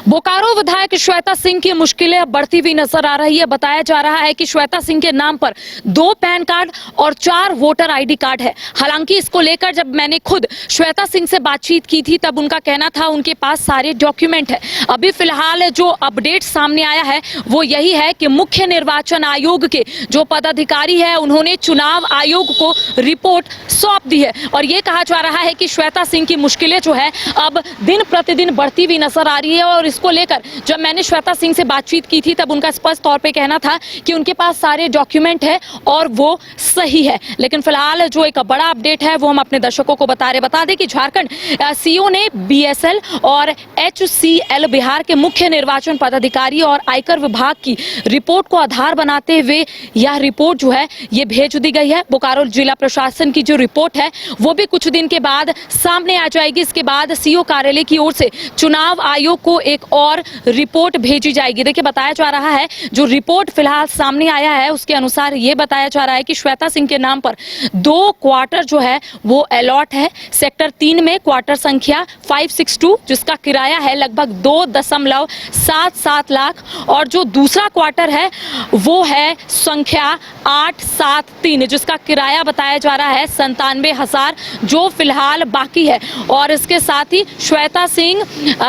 बोकारो विधायक श्वेता सिंह की मुश्किलें बढ़ती हुई नजर आ रही है। बताया जा रहा है कि श्वेता सिंह के नाम पर 2 पैन कार्ड और 4 वोटर आईडी कार्ड है। हालांकि इसको लेकर जब मैंने खुद श्वेता सिंह से बातचीत की थी तब उनका कहना था उनके पास सारे डॉक्यूमेंट है। अभी फिलहाल जो अपडेट सामने आया है वो यही है कि मुख्य निर्वाचन आयोग के जो पदाधिकारी है उन्होंने चुनाव आयोग को रिपोर्ट सौंप दी है और ये कहा जा रहा है कि श्वेता सिंह की मुश्किलें जो है अब दिन प्रतिदिन बढ़ती हुई नजर आ रही है। और इसको लेकर जब मैंने श्वेता सिंह से बातचीत की थी तब उनका स्पष्ट तौर पे कहना था कि उनके पास सारे डॉक्यूमेंट है और वो सही है। लेकिन फिलहाल जो एक बड़ा अपडेट है वो हम अपने दर्शकों को बता दें कि झारखंड सीओ ने बीएसएल और एचसीएल बिहार के मुख्य निर्वाचन पदाधिकारी और आयकर विभाग की रिपोर्ट को आधार बनाते हुए यह रिपोर्ट जो है ये भेज दी गई है। बोकारो जिला प्रशासन की जो रिपोर्ट है वो भी कुछ दिन के बाद सामने आ जाएगी। इसके बाद सीओ कार्यालय की ओर से चुनाव आयोग को एक और रिपोर्ट भेजी जाएगी। देखिए बताया जा रहा है जो रिपोर्ट फिलहाल सामने आया है उसके अनुसार ये बताया जा रहा है कि श्वेता सिंह के नाम पर 2 क्वार्टर जो है वो अलॉट है। सेक्टर 3 में क्वार्टर संख्या 562 जिसका किराया है लगभग 2.77 लाख और जो दूसरा क्वार्टर है वो है संख्या 873 जिसका किराया बताया जा रहा है 97,000 जो फिलहाल बाकी है। और इसके साथ ही श्वेता सिंह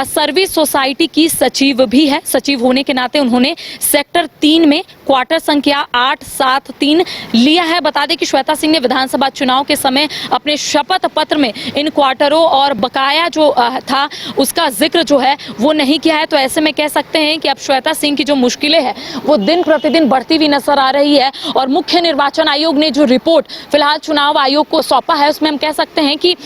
सर्विस सोसाइटी की सचिव भी है। सचिव होने के नाते उन्होंने सेक्टर 3 में क्वार्टर संख्या 873 लिया है। बता दें कि श्वेता सिंह ने विधानसभा चुनाव के समय अपने शपथ पत्र में इन क्वार्टरों और बकाया जो था उसका जिक्र जो है वो नहीं किया है। तो ऐसे में कह सकते हैं कि अब श्वेता सिंह की जो मुश्किलें हैं वो दिन प्रतिदिन बढ़ती हुई नजर आ रही है। और मुख्य निर्वाचन आयोग ने जो रिपोर्ट फिलहाल चुनाव आयोग को सौंपा है उसमें हम कह सकते हैं कि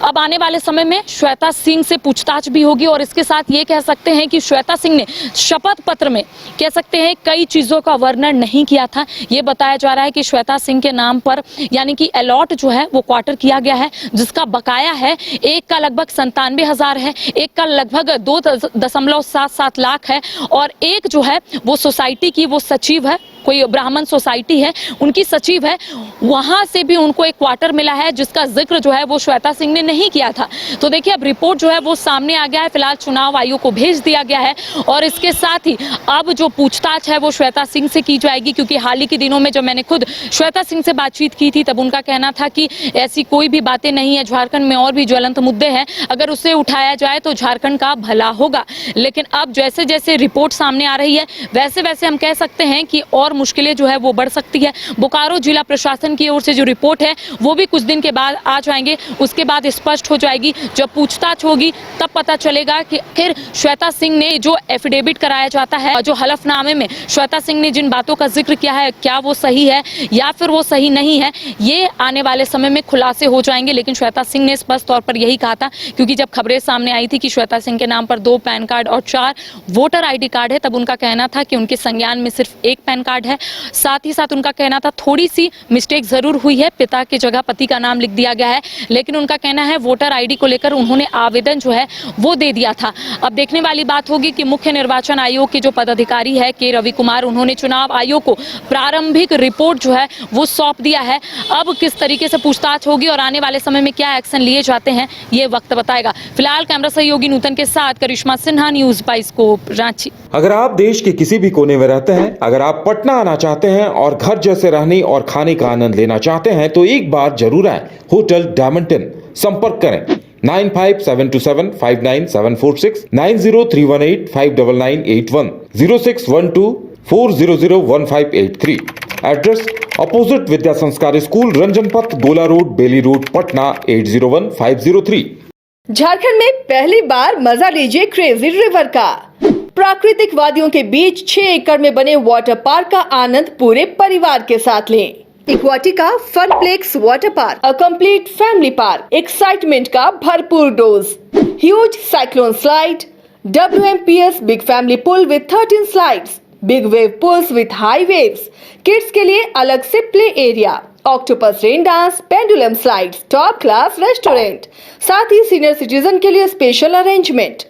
अब आने वाले समय में श्वेता सिंह से पूछताछ भी होगी। और इसके साथ ये कह सकते हैं कि श्वेता सिंह ने शपथ पत्र में कह सकते हैं कई चीजों का वर्णन नहीं किया था। ये बताया जा रहा है कि श्वेता सिंह के नाम पर यानी कि अलॉट जो है वो क्वार्टर किया गया है जिसका बकाया है एक का लगभग 97,000 है, एक का लगभग 2.77 लाख है और एक जो है वो सोसाइटी की वो सचिव है, कोई ब्राह्मण सोसाइटी है उनकी सचिव है, वहां से भी उनको एक क्वार्टर मिला है जिसका जिक्र जो है वो श्वेता सिंह ने नहीं किया था। तो देखिए अब रिपोर्ट जो है वो सामने आ गया है। फिलहाल चुनाव आयोग को भेज दिया गया है और इसके साथ ही अब जो पूछताछ है वो श्वेता सिंह से की जाएगी। क्योंकि हाल ही के दिनों में जब मैंने खुद श्वेता सिंह से बातचीत की थी तब उनका कहना था कि ऐसी कोई भी बातें नहीं है, झारखंड में और भी ज्वलंत मुद्दे हैं, अगर उसे उठाया जाए तो झारखंड का भला होगा। लेकिन अब जैसे जैसे रिपोर्ट सामने आ रही है वैसे वैसे हम कह सकते हैं कि और मुश्किलें जो है वो बढ़ सकती है। बोकारो जिला प्रशासन की ओर से जो रिपोर्ट है वो भी कुछ दिन के बाद आ जाएंगे, उसके बाद स्पष्ट हो जाएगी। जब पूछताछ होगी तब पता चलेगा कि आखिर श्वेता सिंह ने जो एफिडेविट कराया जाता है, जो हलफनामे में श्वेता सिंह ने जिन बातों का जिक्र किया है क्या वो सही है या फिर वो सही नहीं है, ये आने वाले समय में खुलासे हो जाएंगे। लेकिन श्वेता सिंह ने स्पष्ट तौर पर यही कहा था क्योंकि जब खबरें सामने आई थी कि श्वेता सिंह के नाम पर 2 पैन कार्ड और 4 वोटर आईडी कार्ड है तब उनका कहना था कि उनके संज्ञान में सिर्फ 1 पैन कार्ड है। साथ ही साथ उनका कहना था थोड़ी सी मिस्टेक जरूर हुई है, पिता की जगह पति का नाम लिख दिया गया है। लेकिन उनका कहना है वोटर आईडी को लेकर उन्होंने आवेदन जो है वो दे दिया था। अब देखने वाली बात होगी कि मुख्य निर्वाचन आयोग के जो पदाधिकारी है के रवि कुमार, उन्होंने चुनाव आयोग को प्रारंभिक रिपोर्ट जो है वो सौंप दिया है। अब किस तरीके से पूछताछ होगी और आने वाले समय में क्या एक्शन लिए जाते हैं ये वक्त बताएगा। फिलहाल कैमरा सहयोगी नूतन के साथ करिश्मा सिन्हा, न्यूज बाइस्कोप, रांची। अगर आप देश के किसी भी कोने में रहते हैं, अगर आप पटना आना चाहते हैं और घर जैसे रहने और खाने का आनंद लेना चाहते हैं तो एक बार जरूर आए होटल डायमंड इन। संपर्क करें 9572759746, 9031859981, 0612400158 एड्रेस अपोजिट विद्या संस्कार स्कूल, रंजन पथ, गोला रोड, बेली रोड, पटना 801503। झारखंड में पहली बार मजा लीजिए क्रेजी रिवर का। प्राकृतिक वादियों के बीच 6 एकड़ में बने वाटर पार्क का आनंद पूरे परिवार के साथ लें। Equatica Funplex water park, a complete family park, excitement का भरपूर dose, huge cyclone slide, WMPS big family pool with 13 slides, big wave pools with high waves, kids के लिए अलग से play area, octopus rain dance, pendulum slides, top class restaurant, साथ ही senior citizen के लिए स्पेशल अरेंजमेंट।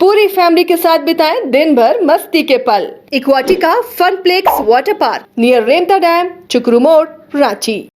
पूरी family के साथ बिताएं दिन भर मस्ती के पल। इक्वाटिका Funplex water park near Remta dam, चुकरू मोड़, रांची।